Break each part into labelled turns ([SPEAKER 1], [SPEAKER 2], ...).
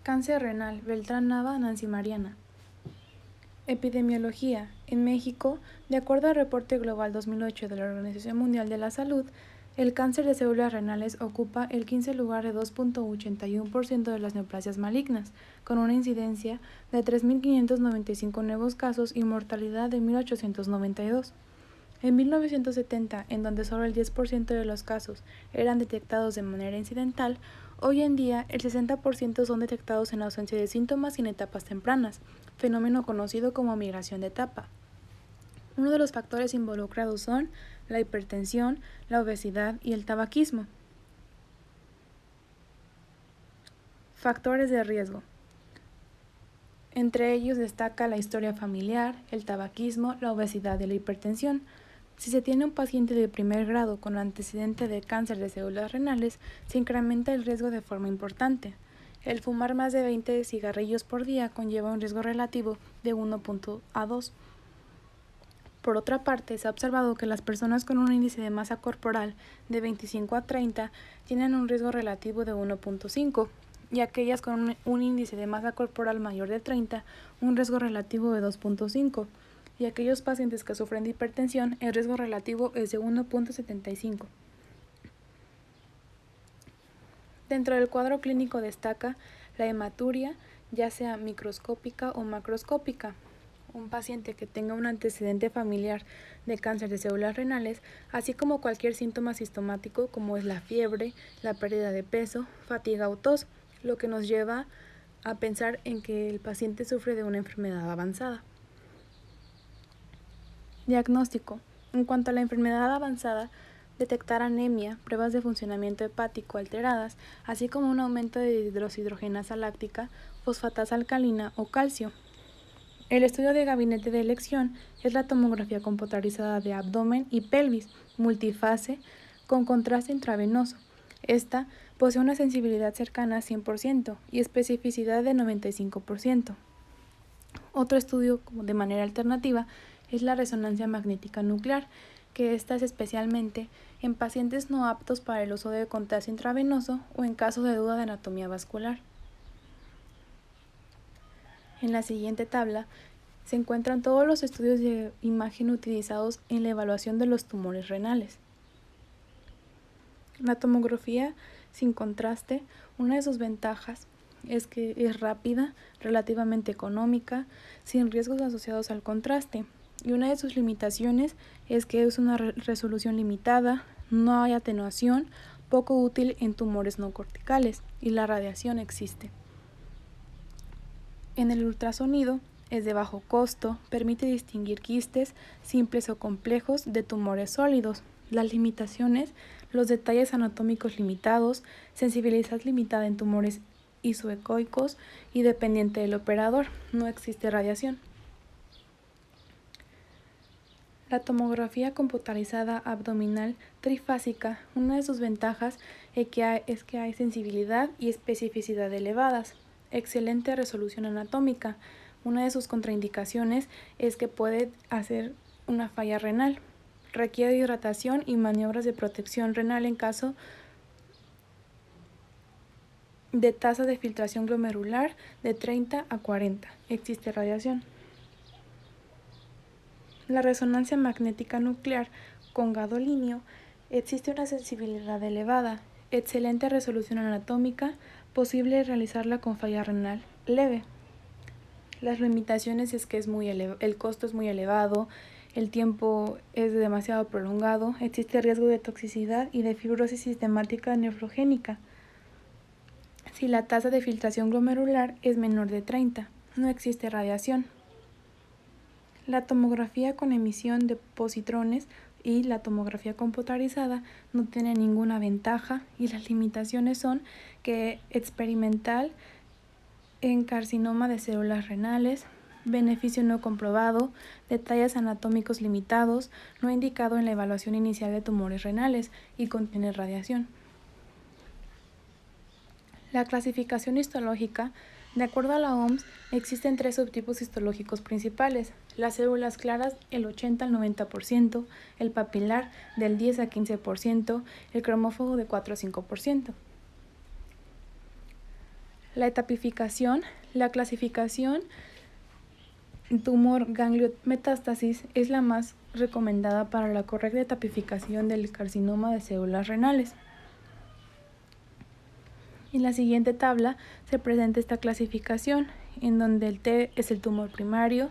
[SPEAKER 1] Cáncer renal, Beltrán Nava, Nancy Mariana. Epidemiología. En México, de acuerdo al Reporte Global 2008 de la Organización Mundial de la Salud, el cáncer de células renales ocupa el 15 lugar de 2.81% de las neoplasias malignas, con una incidencia de 3.595 nuevos casos y mortalidad de 1.892. En 1970, en donde solo el 10% de los casos eran detectados de manera incidental, hoy en día el 60% son detectados en ausencia de síntomas y en etapas tempranas, fenómeno conocido como migración de etapa. Uno de los factores involucrados son la hipertensión, la obesidad y el tabaquismo. Factores de riesgo. Entre ellos destaca la historia familiar, el tabaquismo, la obesidad y la hipertensión. Si se tiene un paciente de primer grado con antecedente de cáncer de células renales, se incrementa el riesgo de forma importante. El fumar más de 20 cigarrillos por día conlleva un riesgo relativo de 1.2. Por otra parte, se ha observado que las personas con un índice de masa corporal de 25 a 30 tienen un riesgo relativo de 1.5 y aquellas con un índice de masa corporal mayor de 30 un riesgo relativo de 2.5. Y aquellos pacientes que sufren de hipertensión, el riesgo relativo es de 1.75. Dentro del cuadro clínico destaca la hematuria, ya sea microscópica o macroscópica. Un paciente que tenga un antecedente familiar de cáncer de células renales, así como cualquier síntoma sintomático como es la fiebre, la pérdida de peso, fatiga o tos, lo que nos lleva a pensar en que el paciente sufre de una enfermedad avanzada. Diagnóstico. En cuanto a la enfermedad avanzada, detectar anemia, pruebas de funcionamiento hepático alteradas, así como un aumento de hidroxidrogenasa láctica, fosfatasa alcalina o calcio. El estudio de gabinete de elección es la tomografía computarizada de abdomen y pelvis, multifase, con contraste intravenoso. Esta posee una sensibilidad cercana a 100% y especificidad de 95%. Otro estudio de manera alternativa es la resonancia magnética nuclear, que esta es especialmente en pacientes no aptos para el uso de contraste intravenoso o en caso de duda de anatomía vascular. En la siguiente tabla se encuentran todos los estudios de imagen utilizados en la evaluación de los tumores renales. La tomografía sin contraste, una de sus ventajas es que es rápida, relativamente económica, sin riesgos asociados al contraste. Y una de sus limitaciones es que es una resolución limitada, no hay atenuación, poco útil en tumores no corticales y la radiación existe. En el ultrasonido es de bajo costo, permite distinguir quistes simples o complejos de tumores sólidos. Las limitaciones, los detalles anatómicos limitados, sensibilidad limitada en tumores isoecoicos y dependiente del operador, no existe radiación. La tomografía computarizada abdominal trifásica, una de sus ventajas es que hay sensibilidad y especificidad elevadas, excelente resolución anatómica. Una de sus contraindicaciones es que puede hacer una falla renal. Requiere hidratación y maniobras de protección renal en caso de tasa de filtración glomerular de 30 a 40. Existe radiación. La resonancia magnética nuclear con gadolinio existe una sensibilidad elevada, excelente resolución anatómica, posible realizarla con falla renal leve. Las limitaciones es que el costo es muy elevado, el tiempo es demasiado prolongado, existe riesgo de toxicidad y de fibrosis sistemática nefrogénica. Si la tasa de filtración glomerular es menor de 30, no existe radiación. La tomografía con emisión de positrones y la tomografía computarizada no tienen ninguna ventaja y las limitaciones son que experimental en carcinoma de células renales, beneficio no comprobado, detalles anatómicos limitados, no indicado en la evaluación inicial de tumores renales y contiene radiación. La clasificación histológica. De acuerdo a la OMS, existen 3 subtipos histológicos principales: las células claras el 80 al 90%, el papilar del 10 a 15%, el cromófago de 4 a 5%. La etapificación, la clasificación tumor ganglio metástasis es la más recomendada para la correcta etapificación del carcinoma de células renales. En la siguiente tabla se presenta esta clasificación, en donde el T es el tumor primario,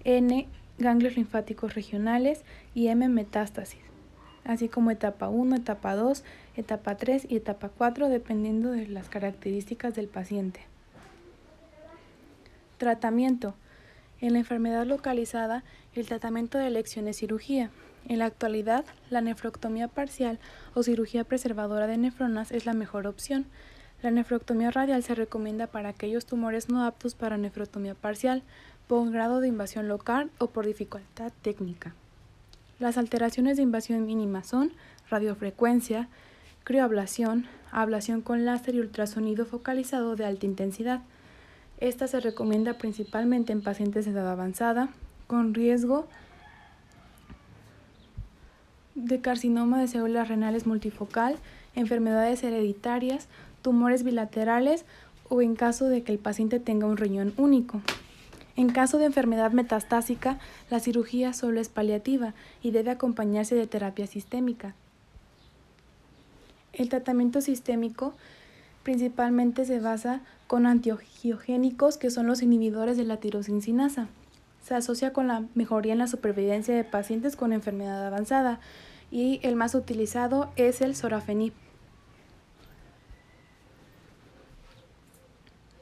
[SPEAKER 1] N ganglios linfáticos regionales y M metástasis, así como etapa 1, etapa 2, etapa 3 y etapa 4 dependiendo de las características del paciente. Tratamiento. En la enfermedad localizada, el tratamiento de elección es cirugía. En la actualidad, la nefrectomía parcial o cirugía preservadora de nefronas es la mejor opción. La nefrectomía radial se recomienda para aquellos tumores no aptos para nefrectomía parcial, por grado de invasión local o por dificultad técnica. Las alteraciones de invasión mínima son radiofrecuencia, crioablación, ablación con láser y ultrasonido focalizado de alta intensidad. Esta se recomienda principalmente en pacientes de edad avanzada, con riesgo de carcinoma de células renales multifocal, enfermedades hereditarias, tumores bilaterales o en caso de que el paciente tenga un riñón único. En caso de enfermedad metastásica, la cirugía solo es paliativa y debe acompañarse de terapia sistémica. El tratamiento sistémico principalmente se basa con antiangiogénicos, que son los inhibidores de la tirosincinasa. Se asocia con la mejoría en la supervivencia de pacientes con enfermedad avanzada y el más utilizado es el sorafenib.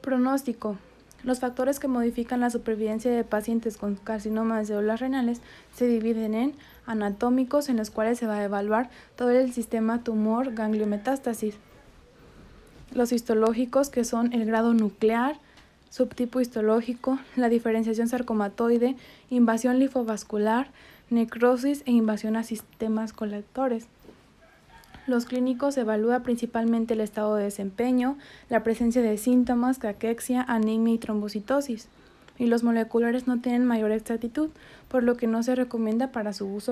[SPEAKER 1] Pronóstico. Los factores que modifican la supervivencia de pacientes con carcinoma de células renales se dividen en anatómicos, en los cuales se va a evaluar todo el sistema tumor ganglio metástasis. Los histológicos, que son el grado nuclear, subtipo histológico, la diferenciación sarcomatoide, invasión linfovascular, necrosis e invasión a sistemas colectores. Los clínicos evalúan principalmente el estado de desempeño, la presencia de síntomas, caquexia, anemia y trombocitosis. Y los moleculares no tienen mayor exactitud, por lo que no se recomienda para su uso